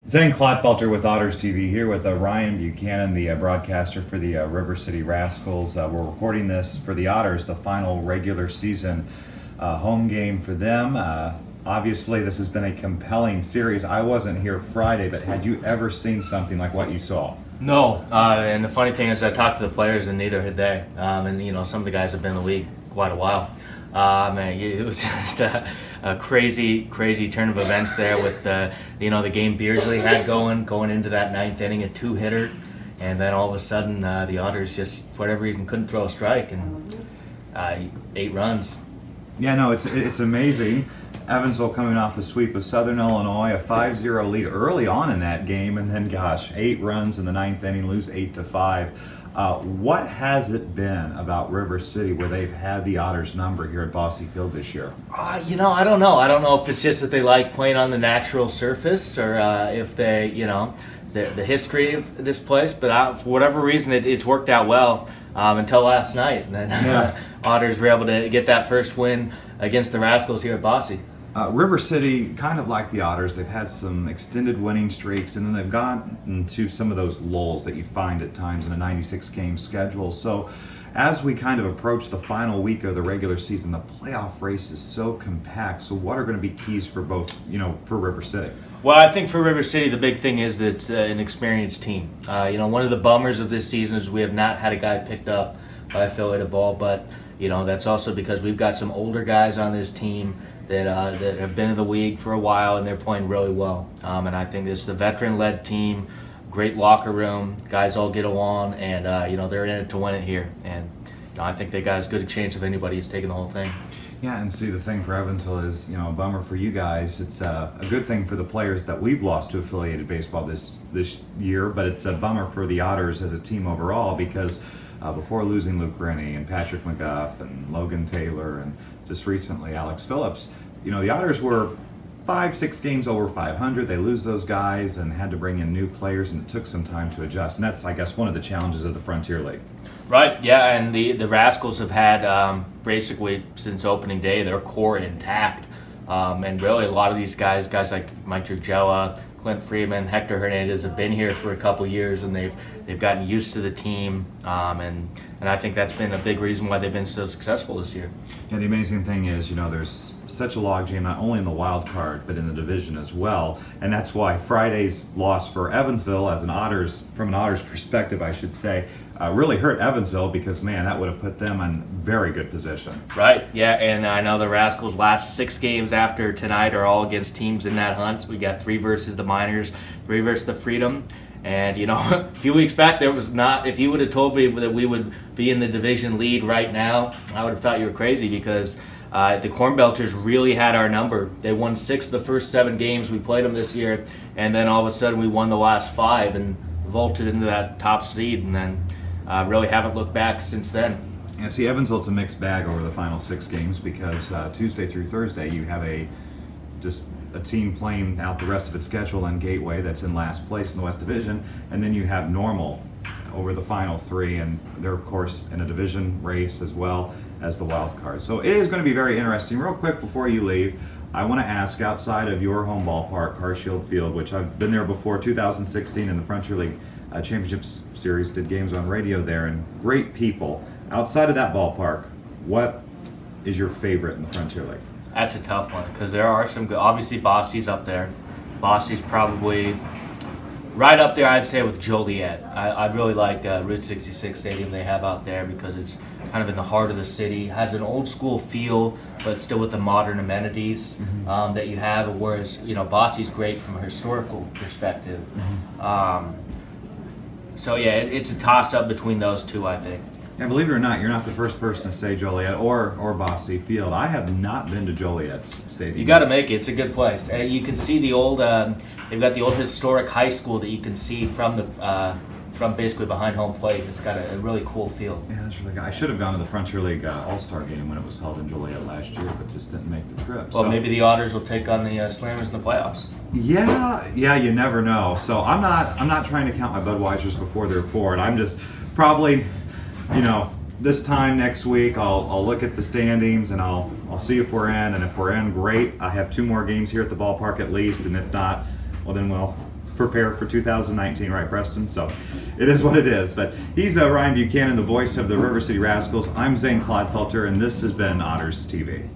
Zane Clodfelter with Otters TV here with Ryne Buchanan, the broadcaster for the River City Rascals. We're recording this for the Otters, the final regular season home game for them. Obviously, this has been a compelling series. I wasn't here Friday, but had you ever seen something like what you saw? No, and the funny thing is I talked to the players and neither had they. And some of the guys have been in the league quite a while. It was just a crazy turn of events there with the game Beardsley had going into that ninth inning, a two-hitter, and then all of a sudden the Otters just, for whatever reason, couldn't throw a strike, and 8 runs. Yeah, no, it's amazing. Evansville coming off a sweep of Southern Illinois, a 5-0 lead early on in that game, and then, 8 runs in the ninth inning, lose 8-5. What has it been about River City where they've had the Otters number here at Bosse Field this year? I don't know. I don't know if it's just that they like playing on the natural surface or if they, the history of this place. But for whatever reason, it's worked out well until last night. And then Otters were able to get that first win against the Rascals here at Bosse. River City, kind of like the Otters, they've had some extended winning streaks, and then they've gotten into some of those lulls that you find at times in a 96-game schedule. So as we kind of approach the final week of the regular season, the playoff race is so compact. So what are going to be keys for both, for River City? Well, I think for River City, the big thing is that it's an experienced team. One of the bummers of this season is we have not had a guy picked up by affiliated ball, but that's also because we've got some older guys on this team that have been in the league for a while, and they're playing really well. And I think this is a veteran-led team, great locker room, guys all get along, and they're in it to win it here. And I think they got as good a chance of anybody who's taking the whole thing. Yeah, and see, the thing for Evansville is, a bummer for you guys. It's a good thing for the players that we've lost to affiliated baseball this year, but it's a bummer for the Otters as a team overall because before losing Luke Rennie and Patrick McGuff and Logan Taylor and just recently Alex Phillips, the Otters were 5-6 games over 500. They lose those guys and had to bring in new players, and it took some time to adjust. And that's, I guess, one of the challenges of the Frontier League. Right, yeah, and the Rascals have had basically since opening day their core intact. And really a lot of these guys like Mike Dragella, Clint Freeman, Hector Hernandez have been here for a couple years, and they've gotten used to the team, and I think that's been a big reason why they've been so successful this year. Yeah, the amazing thing is, there's such a logjam not only in the wild card but in the division as well, and that's why Friday's loss for Evansville, from an Otters perspective, I should say, really hurt Evansville because, man, that would have put them in very good position. Right, yeah, and I know the Rascals' last 6 games after tonight are all against teams in that hunt. We got 3 versus the Miners, 3 versus the Freedom. And, a few weeks back, if you would have told me that we would be in the division lead right now, I would have thought you were crazy because the Corn Belters really had our number. They won 6 of the first 7 games we played them this year, and then all of a sudden we won the last 5 and vaulted into that top seed, and then really haven't looked back since then. Yeah, see, Evansville, it's a mixed bag over the final 6 games because Tuesday through Thursday you have a team playing out the rest of its schedule in Gateway that's in last place in the West Division, and then you have Normal over the final 3, and they're of course in a division race as well as the wild card. So it is going to be very interesting. Real quick before you leave, I want to ask, outside of your home ballpark, Carshield Field, which I've been there before, 2016 in the Frontier League Championships Series, did games on radio there, and great people. Outside of that ballpark, what is your favorite in the Frontier League? That's a tough one because there are some good. Obviously, Bosse's up there. Bosse's probably right up there, I'd say, with Joliet. I really like Route 66 Stadium they have out there because it's kind of in the heart of the city. Has an old school feel, but still with the modern amenities that you have. Whereas Bosse's great from a historical perspective. So yeah, it's a toss up between those two, I think. Yeah, believe it or not, you're not the first person to say Joliet or Bosse Field. I have not been to Joliet Stadium. You got to make it. It's a good place. You can see the old. They've got the old historic high school that you can see from basically behind home plate. It's got a really cool feel. Yeah, that's really good. I should have gone to the Frontier League All-Star game when it was held in Joliet last year, but just didn't make the trip. Well, maybe the Otters will take on the Slammers in the playoffs. Yeah, you never know. So I'm not trying to count my Budweisers before they're poured. I'm just probably. This time next week, I'll look at the standings and I'll see if we're in. And if we're in, great. I have 2 more games here at the ballpark at least. And if not, well, then prepare for 2019, right, Preston? So it is what it is. But he's Ryne Buchanan, the voice of the River City Rascals. I'm Zane Clodfelter, and this has been Otters TV.